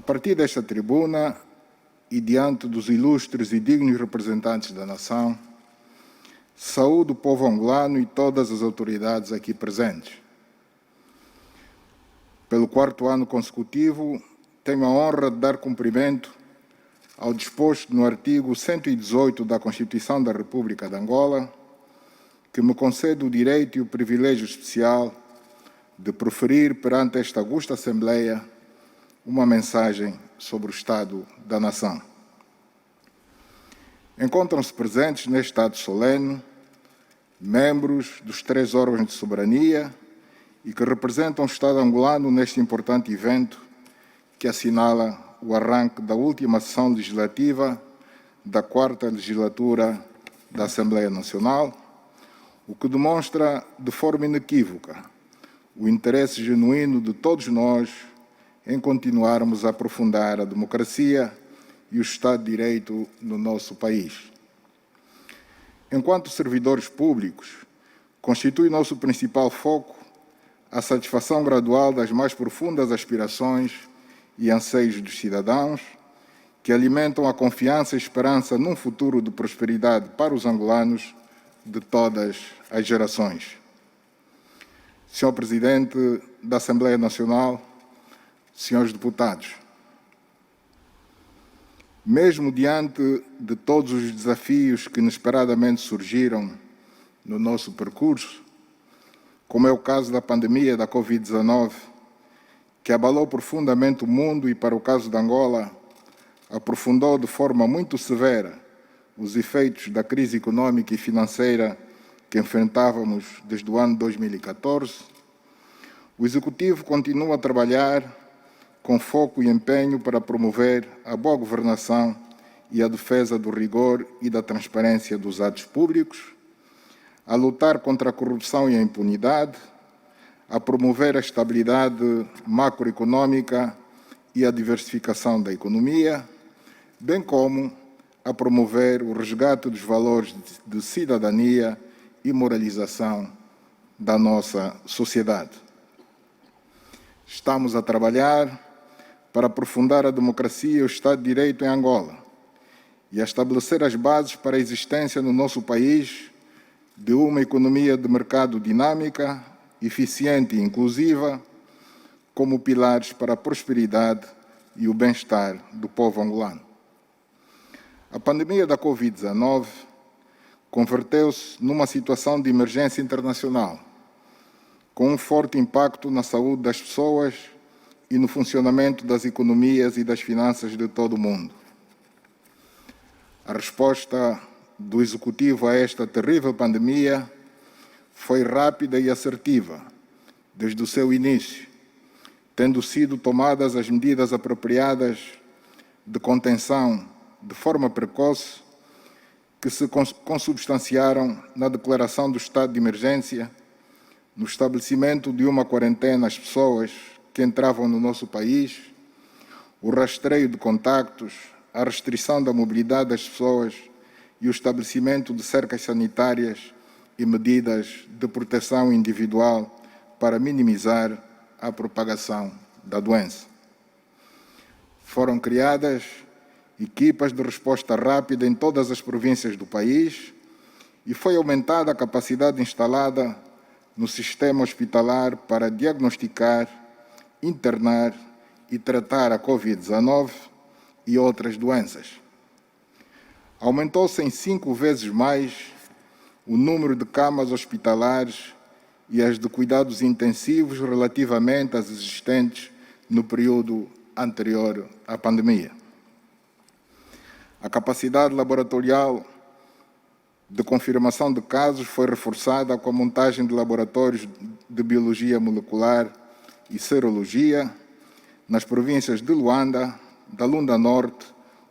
partir desta tribuna e diante dos ilustres e dignos representantes da nação, saúdo o povo angolano e todas as autoridades aqui presentes. Pelo 4º ano consecutivo, tenho a honra de dar cumprimento ao disposto no artigo 118 da Constituição da República de Angola, que me concede o direito e o privilégio especial de proferir perante esta augusta Assembleia uma mensagem sobre o Estado da Nação. Encontram-se presentes neste ato solene membros dos 3 órgãos de soberania e que representam o Estado angolano neste importante evento que assinala o arranque da última sessão legislativa da 4ª legislatura da Assembleia Nacional, o que demonstra de forma inequívoca o interesse genuíno de todos nós em continuarmos a aprofundar a democracia e o Estado de Direito no nosso país. Enquanto servidores públicos, constitui nosso principal foco a satisfação gradual das mais profundas aspirações e anseios dos cidadãos, que alimentam a confiança e esperança num futuro de prosperidade para os angolanos de todas as gerações. Senhor Presidente da Assembleia Nacional, senhores deputados, mesmo diante de todos os desafios que inesperadamente surgiram no nosso percurso, como é o caso da pandemia da Covid-19, que abalou profundamente o mundo e, para o caso de Angola, aprofundou de forma muito severa os efeitos da crise econômica e financeira que enfrentávamos desde o ano 2014, o Executivo continua a trabalhar com foco e empenho para promover a boa governação e a defesa do rigor e da transparência dos atos públicos, a lutar contra a corrupção e a impunidade, a promover a estabilidade macroeconômica e a diversificação da economia, bem como a promover o resgate dos valores de cidadania e moralização da nossa sociedade. Estamos a trabalhar para aprofundar a democracia e o Estado de Direito em Angola e a estabelecer as bases para a existência no nosso país de uma economia de mercado dinâmica, eficiente e inclusiva, como pilares para a prosperidade e o bem-estar do povo angolano. A pandemia da Covid-19 converteu-se numa situação de emergência internacional, com um forte impacto na saúde das pessoas e no funcionamento das economias e das finanças de todo o mundo. A resposta do Executivo a esta terrível pandemia foi rápida e assertiva, desde o seu início, tendo sido tomadas as medidas apropriadas de contenção de forma precoce, que se consubstanciaram na declaração do estado de emergência, no estabelecimento de uma quarentena às pessoas que entravam no nosso país, o rastreio de contactos, a restrição da mobilidade das pessoas e o estabelecimento de cercas sanitárias e medidas de proteção individual para minimizar a propagação da doença. Foram criadas equipas de resposta rápida em todas as províncias do país e foi aumentada a capacidade instalada no sistema hospitalar para diagnosticar, internar e tratar a Covid-19 e outras doenças. Aumentou-se em 5 vezes mais o número de camas hospitalares e as de cuidados intensivos relativamente às existentes no período anterior à pandemia. A capacidade laboratorial de confirmação de casos foi reforçada com a montagem de laboratórios de biologia molecular e serologia nas províncias de Luanda, da Lunda Norte,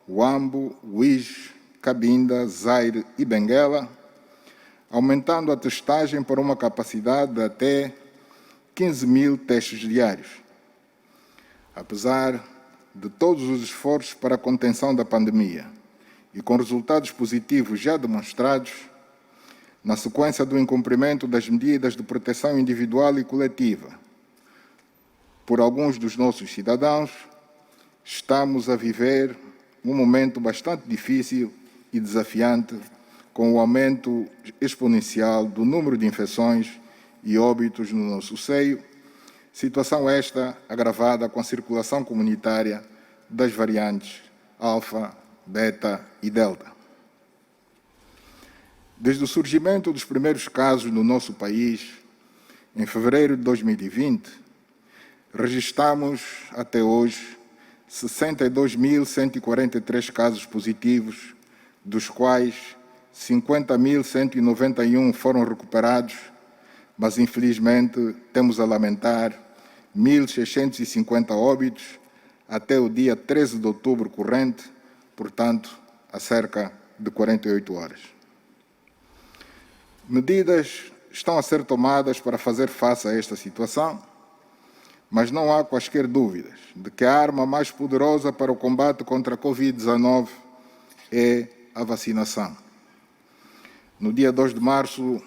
Huambo, Uís, Cabinda, Zaire e Benguela, aumentando a testagem para uma capacidade de até 15.000 testes diários. Apesar de todos os esforços para a contenção da pandemia e com resultados positivos já demonstrados, na sequência do incumprimento das medidas de proteção individual e coletiva por alguns dos nossos cidadãos, estamos a viver um momento bastante difícil e desafiante, com o aumento exponencial do número de infecções e óbitos no nosso seio, situação esta agravada com a circulação comunitária das variantes alfa, beta e delta. Desde o surgimento dos primeiros casos no nosso país, em fevereiro de 2020, registramos até hoje 62.143 casos positivos, dos quais 50.191 foram recuperados, mas infelizmente temos a lamentar 1.650 óbitos até o dia 13 de outubro corrente, portanto, há cerca de 48 horas. Medidas estão a ser tomadas para fazer face a esta situação, mas não há quaisquer dúvidas de que a arma mais poderosa para o combate contra a Covid-19 é a vacinação. No dia 2 de março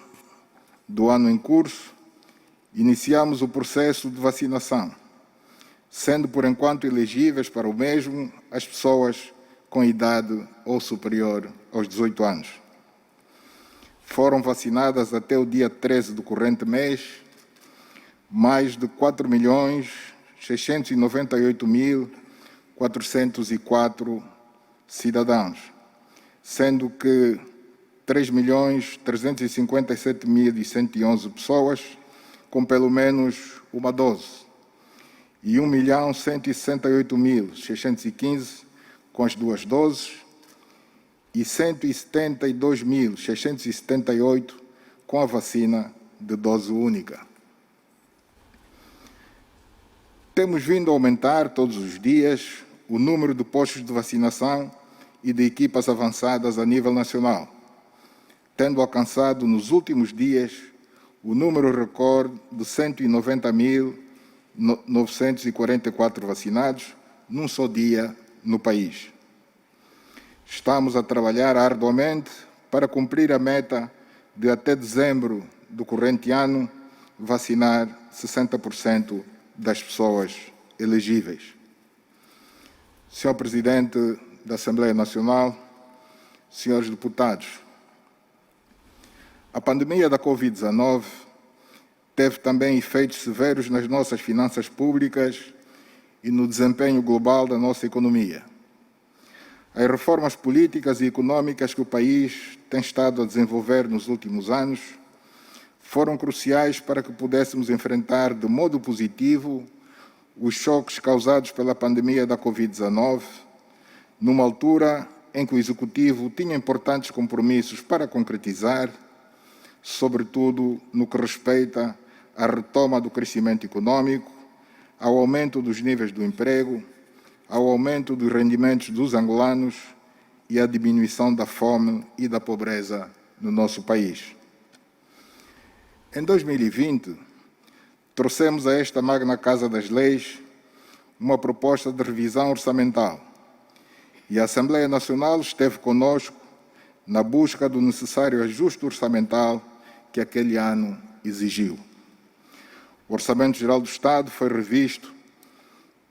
do ano em curso, iniciamos o processo de vacinação, sendo por enquanto elegíveis para o mesmo as pessoas com idade ou superior aos 18 anos. Foram vacinadas até o dia 13 do corrente mês mais de 4.698.404 cidadãos, sendo que 3.357.111 pessoas com pelo menos uma dose e 1.168.615 com as duas doses e 172.678 com a vacina de dose única. Temos vindo a aumentar todos os dias o número de postos de vacinação e de equipas avançadas a nível nacional, tendo alcançado nos últimos dias o número recorde de 190.944 vacinados num só dia no país. Estamos a trabalhar arduamente para cumprir a meta de até dezembro do corrente ano vacinar 60% das pessoas elegíveis. Senhor Presidente da Assembleia Nacional, senhores deputados, a pandemia da Covid-19 teve também efeitos severos nas nossas finanças públicas e no desempenho global da nossa economia. As reformas políticas e econômicas que o país tem estado a desenvolver nos últimos anos foram cruciais para que pudéssemos enfrentar de modo positivo os choques causados pela pandemia da Covid-19, numa altura em que o Executivo tinha importantes compromissos para concretizar, sobretudo no que respeita à retoma do crescimento econômico, ao aumento dos níveis do emprego, ao aumento dos rendimentos dos angolanos e à diminuição da fome e da pobreza no nosso país. Em 2020, trouxemos a esta magna Casa das Leis uma proposta de revisão orçamental e a Assembleia Nacional esteve conosco na busca do necessário ajuste orçamental que aquele ano exigiu. O Orçamento Geral do Estado foi revisto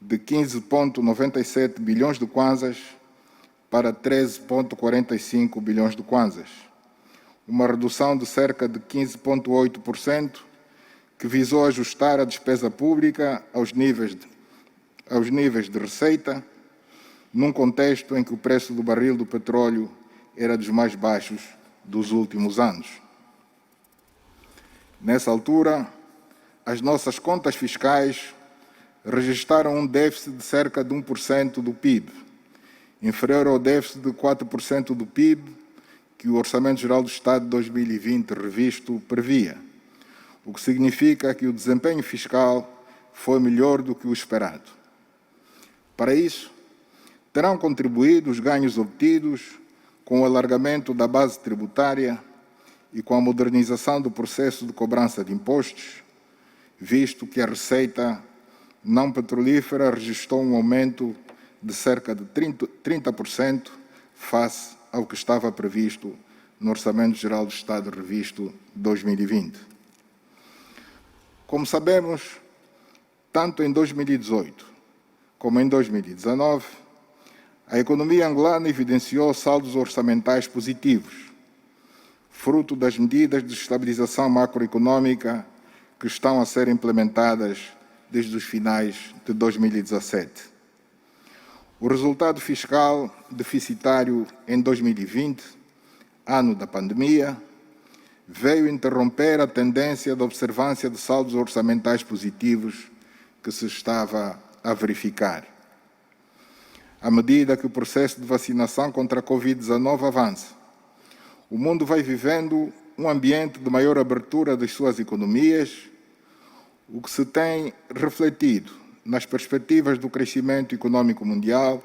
de 15,97 bilhões de kwanzas para 13,45 bilhões de kwanzas, uma redução de cerca de 15,8%, que visou ajustar a despesa pública aos níveis de receita, num contexto em que o preço do barril do petróleo era dos mais baixos dos últimos anos. Nessa altura, as nossas contas fiscais registraram um déficit de cerca de 1% do PIB, inferior ao déficit de 4% do PIB que o Orçamento Geral do Estado de 2020 revisto previa, o que significa que o desempenho fiscal foi melhor do que o esperado. Para isso, terão contribuído os ganhos obtidos com o alargamento da base tributária e com a modernização do processo de cobrança de impostos, visto que a receita não petrolífera registrou um aumento de cerca de 30% face ao que estava previsto no Orçamento Geral do Estado revisto 2020. Como sabemos, tanto em 2018 como em 2019, a economia angolana evidenciou saldos orçamentais positivos, fruto das medidas de estabilização macroeconômica que estão a ser implementadas desde os finais de 2017. O resultado fiscal deficitário em 2020, ano da pandemia, veio interromper a tendência de observância de saldos orçamentais positivos que se estava a verificar. À medida que o processo de vacinação contra a Covid-19 avança, o mundo vai vivendo um ambiente de maior abertura das suas economias, o que se tem refletido nas perspectivas do crescimento econômico mundial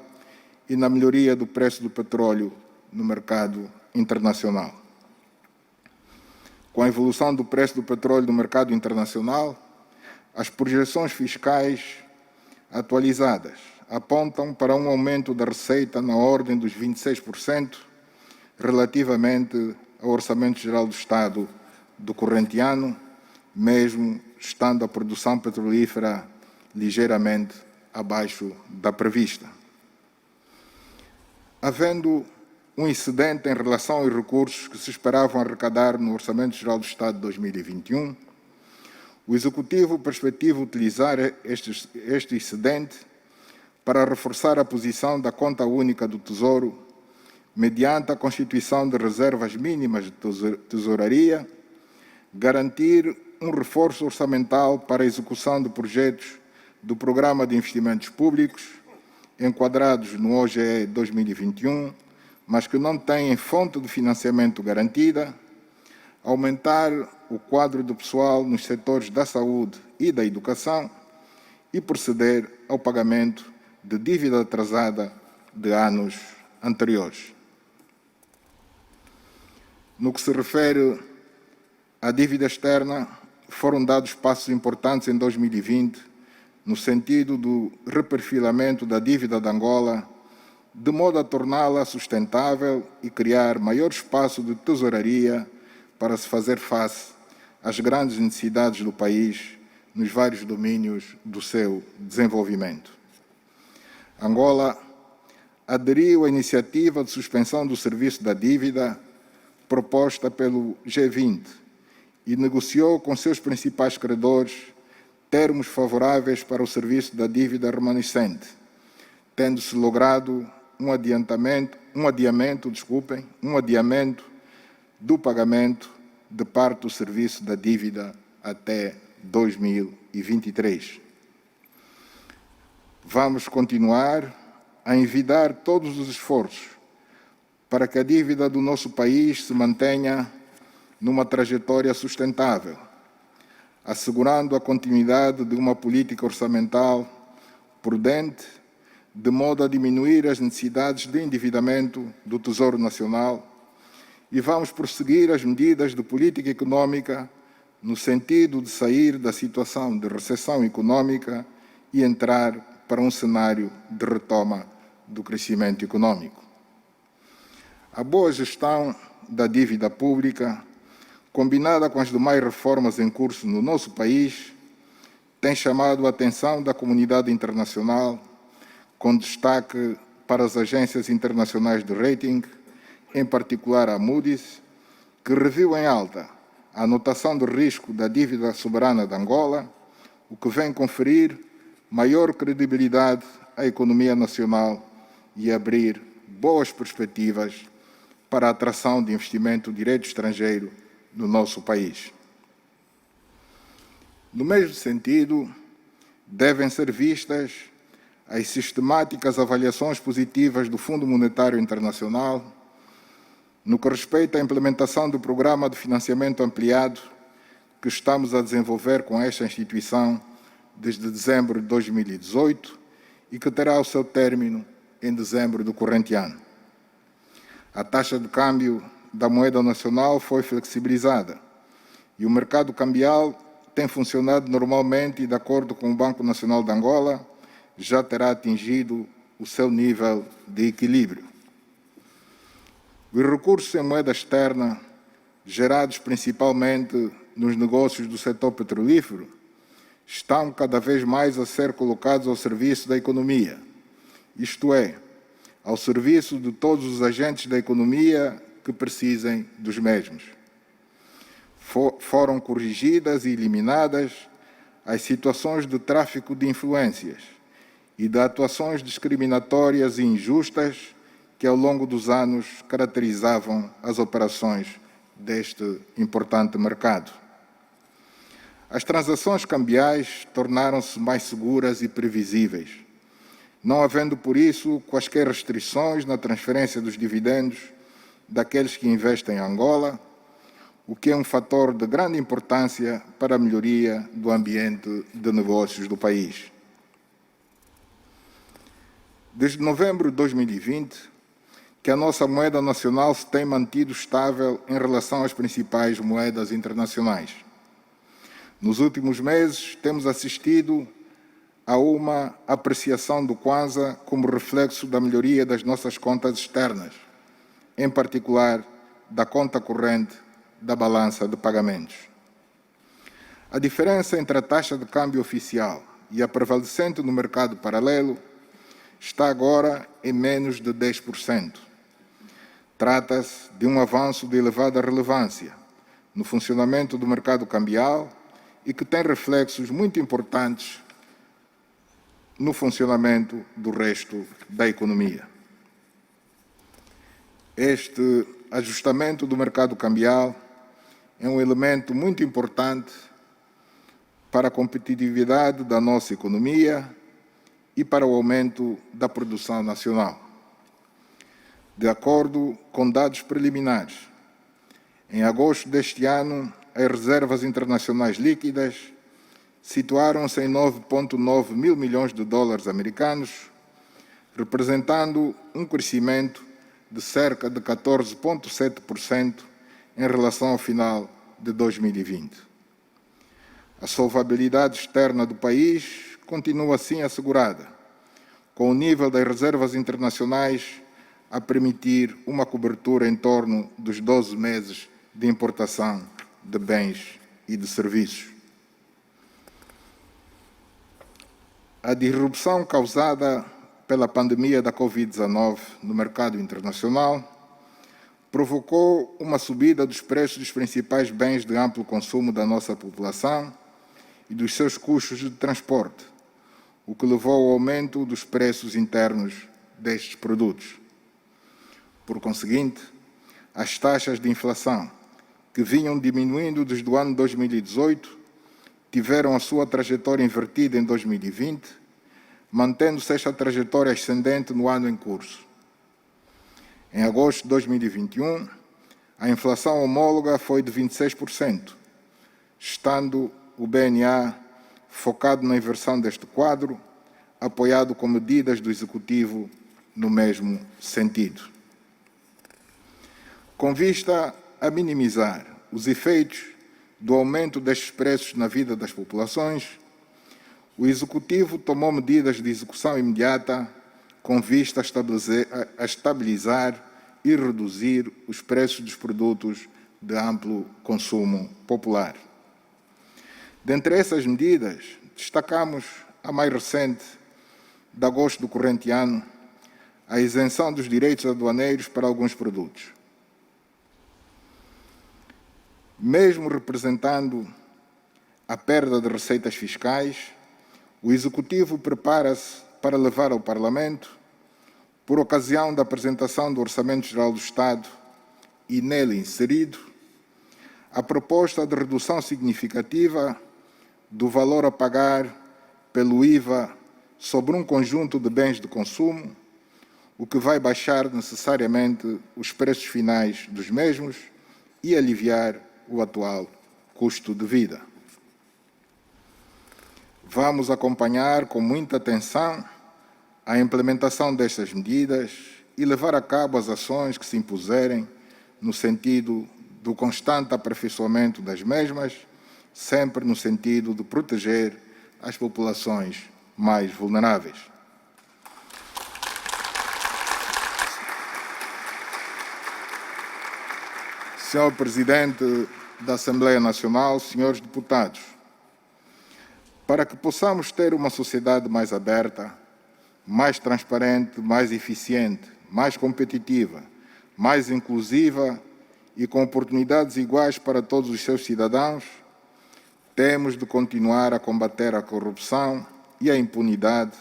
e na melhoria do preço do petróleo no mercado internacional. Com a evolução do preço do petróleo no mercado internacional, as projeções fiscais atualizadas apontam para um aumento da receita na ordem dos 26% relativamente ao Orçamento Geral do Estado do corrente ano, mesmo estando a produção petrolífera ligeiramente abaixo da prevista. Havendo um excedente em relação aos recursos que se esperavam arrecadar no Orçamento Geral do Estado de 2021, o Executivo perspectiva utilizar este excedente para reforçar a posição da Conta Única do Tesouro mediante a constituição de reservas mínimas de tesouraria, garantir um reforço orçamental para a execução de projetos do Programa de Investimentos Públicos, enquadrados no OGE 2021, mas que não têm fonte de financiamento garantida, aumentar o quadro de pessoal nos setores da saúde e da educação e proceder ao pagamento de dívida atrasada de anos anteriores. No que se refere à dívida externa, foram dados passos importantes em 2020 no sentido do reperfilamento da dívida de Angola, de modo a torná-la sustentável e criar maior espaço de tesouraria para se fazer face às grandes necessidades do país nos vários domínios do seu desenvolvimento. Angola aderiu à iniciativa de suspensão do serviço da dívida proposta pelo G20 e negociou com seus principais credores termos favoráveis para o serviço da dívida remanescente, tendo-se logrado um adiamento do pagamento de parte do serviço da dívida até 2023. Vamos continuar a envidar todos os esforços para que a dívida do nosso país se mantenha numa trajetória sustentável, assegurando a continuidade de uma política orçamental prudente, de modo a diminuir as necessidades de endividamento do Tesouro Nacional, e vamos prosseguir as medidas de política econômica no sentido de sair da situação de recessão econômica e entrar para um cenário de retoma do crescimento econômico. A boa gestão da dívida pública, combinada com as demais reformas em curso no nosso país, tem chamado a atenção da comunidade internacional, com destaque para as agências internacionais de rating, em particular a Moody's, que reviu em alta a anotação de risco da dívida soberana de Angola, o que vem conferir maior credibilidade à economia nacional e abrir boas perspectivas para a atração de investimento direto estrangeiro no nosso país. No mesmo sentido, devem ser vistas as sistemáticas avaliações positivas do Fundo Monetário Internacional no que respeita à implementação do Programa de Financiamento Ampliado que estamos a desenvolver com esta instituição desde dezembro de 2018 e que terá o seu término em dezembro do corrente ano. A taxa de câmbio da moeda nacional foi flexibilizada e o mercado cambial tem funcionado normalmente e, de acordo com o Banco Nacional de Angola, já terá atingido o seu nível de equilíbrio. Os recursos em moeda externa, gerados principalmente nos negócios do setor petrolífero, estão cada vez mais a ser colocados ao serviço da economia, isto é, ao serviço de todos os agentes da economia que precisem dos mesmos. Foram corrigidas e eliminadas as situações de tráfico de influências e de atuações discriminatórias e injustas que ao longo dos anos caracterizavam as operações deste importante mercado. As transações cambiais tornaram-se mais seguras e previsíveis, não havendo por isso quaisquer restrições na transferência dos dividendos daqueles que investem em Angola, o que é um fator de grande importância para a melhoria do ambiente de negócios do país. Desde novembro de 2020, que a nossa moeda nacional se tem mantido estável em relação às principais moedas internacionais. Nos últimos meses, temos assistido a uma apreciação do Kwanza como reflexo da melhoria das nossas contas externas, em particular da conta corrente da balança de pagamentos. A diferença entre a taxa de câmbio oficial e a prevalecente no mercado paralelo está agora em menos de 10%. Trata-se de um avanço de elevada relevância no funcionamento do mercado cambial e que tem reflexos muito importantes no funcionamento do resto da economia. Este ajustamento do mercado cambial é um elemento muito importante para a competitividade da nossa economia e para o aumento da produção nacional. De acordo com dados preliminares, em agosto deste ano, as reservas internacionais líquidas situaram-se em 9,9 mil milhões de dólares americanos, representando um crescimento de cerca de 14,7% em relação ao final de 2020. A solvabilidade externa do país continua assim assegurada, com o nível das reservas internacionais a permitir uma cobertura em torno dos 12 meses de importação de bens e de serviços. A disrupção causada pela pandemia da Covid-19 no mercado internacional provocou uma subida dos preços dos principais bens de amplo consumo da nossa população e dos seus custos de transporte, o que levou ao aumento dos preços internos destes produtos. Por conseguinte, as taxas de inflação, que vinham diminuindo desde o ano 2018, tiveram a sua trajetória invertida em 2020, mantendo-se esta trajetória ascendente no ano em curso. Em agosto de 2021, a inflação homóloga foi de 26%, estando o BNA focado na inversão deste quadro, apoiado com medidas do Executivo no mesmo sentido. Com vista a minimizar os efeitos do aumento destes preços na vida das populações, o Executivo tomou medidas de execução imediata com vista a estabilizar e reduzir os preços dos produtos de amplo consumo popular. Dentre essas medidas, destacamos a mais recente, de agosto do corrente ano, a isenção dos direitos aduaneiros para alguns produtos. Mesmo representando a perda de receitas fiscais, o Executivo prepara-se para levar ao Parlamento, por ocasião da apresentação do Orçamento Geral do Estado e nele inserido, a proposta de redução significativa do valor a pagar pelo IVA sobre um conjunto de bens de consumo, o que vai baixar necessariamente os preços finais dos mesmos e aliviar o atual custo de vida. Vamos acompanhar com muita atenção a implementação destas medidas e levar a cabo as ações que se impuserem no sentido do constante aperfeiçoamento das mesmas, sempre no sentido de proteger as populações mais vulneráveis. Senhor Presidente da Assembleia Nacional, senhores deputados, Para que possamos ter uma sociedade mais aberta, mais transparente, mais eficiente, mais competitiva, mais inclusiva e com oportunidades iguais para todos os seus cidadãos, temos de continuar a combater a corrupção e a impunidade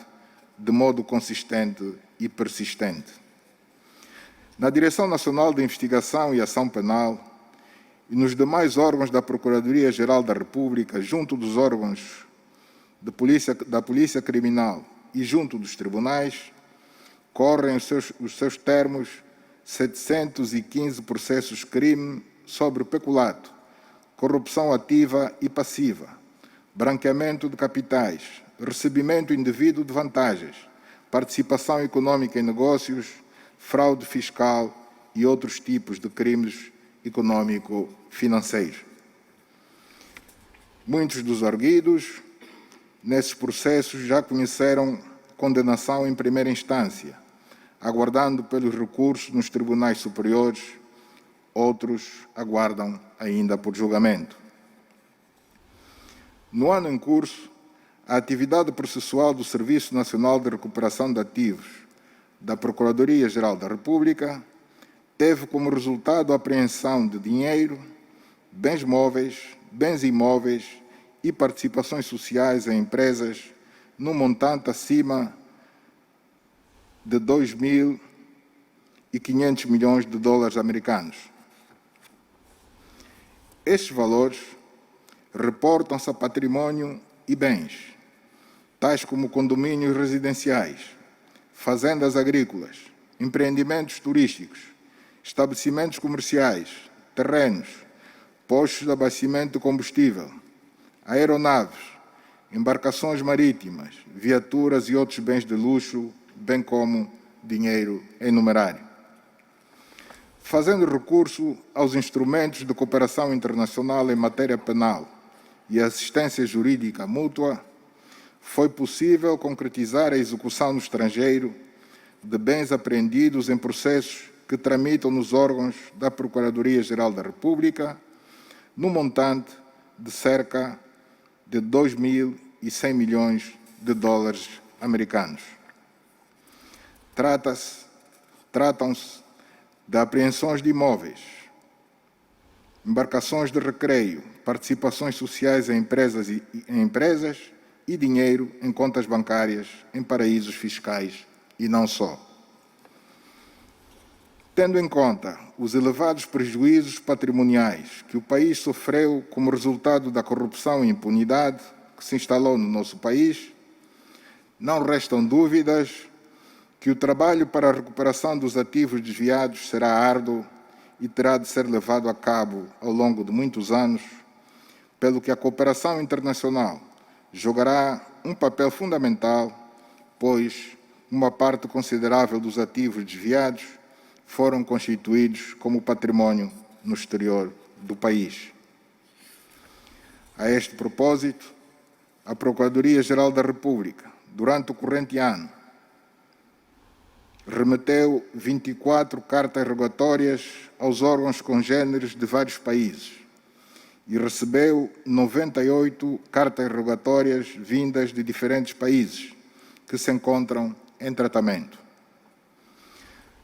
de modo consistente e persistente. Na Direção Nacional de Investigação e Ação Penal e nos demais órgãos da Procuradoria-Geral da República, junto dos órgãos da Polícia Criminal e junto dos tribunais, correm os seus termos 715 processos crime sobre peculato, corrupção ativa e passiva, branqueamento de capitais, recebimento indevido de vantagens, participação econômica em negócios, fraude fiscal e outros tipos de crimes econômico-financeiros. Muitos dos arguidos nesses processos já conheceram condenação em primeira instância, aguardando pelos recursos nos tribunais superiores, outros aguardam ainda por julgamento. No ano em curso, a atividade processual do Serviço Nacional de Recuperação de Ativos da Procuradoria-Geral da República teve como resultado a apreensão de dinheiro, bens móveis, bens imóveis e participações sociais em empresas num montante acima de 2.500 milhões de dólares americanos. Estes valores reportam-se a patrimônio e bens, tais como condomínios residenciais, fazendas agrícolas, empreendimentos turísticos, estabelecimentos comerciais, terrenos, postos de abastecimento de combustível, aeronaves, embarcações marítimas, viaturas e outros bens de luxo, bem como dinheiro em numerário. Fazendo recurso aos instrumentos de cooperação internacional em matéria penal e assistência jurídica mútua, foi possível concretizar a execução no estrangeiro de bens apreendidos em processos que tramitam nos órgãos da Procuradoria-Geral da República, no montante de cerca de 2.100 milhões de dólares americanos. Tratam-se de apreensões de imóveis, embarcações de recreio, participações sociais em empresas e dinheiro em contas bancárias em paraísos fiscais e não só. Tendo em conta os elevados prejuízos patrimoniais que o país sofreu como resultado da corrupção e impunidade que se instalou no nosso país, não restam dúvidas que o trabalho para a recuperação dos ativos desviados será árduo e terá de ser levado a cabo ao longo de muitos anos, pelo que a cooperação internacional jogará um papel fundamental, pois uma parte considerável dos ativos desviados foram constituídos como património no exterior do país. A este propósito, a Procuradoria-Geral da República, durante o corrente ano, remeteu 24 cartas rogatórias aos órgãos congêneres de vários países e recebeu 98 cartas rogatórias vindas de diferentes países que se encontram em tratamento.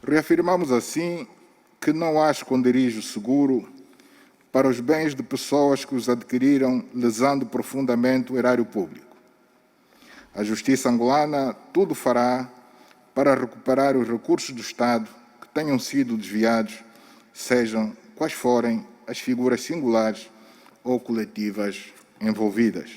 Reafirmamos assim que não há esconderijo seguro para os bens de pessoas que os adquiriram lesando profundamente o erário público. A Justiça angolana tudo fará para recuperar os recursos do Estado que tenham sido desviados, sejam quais forem as figuras singulares ou coletivas envolvidas.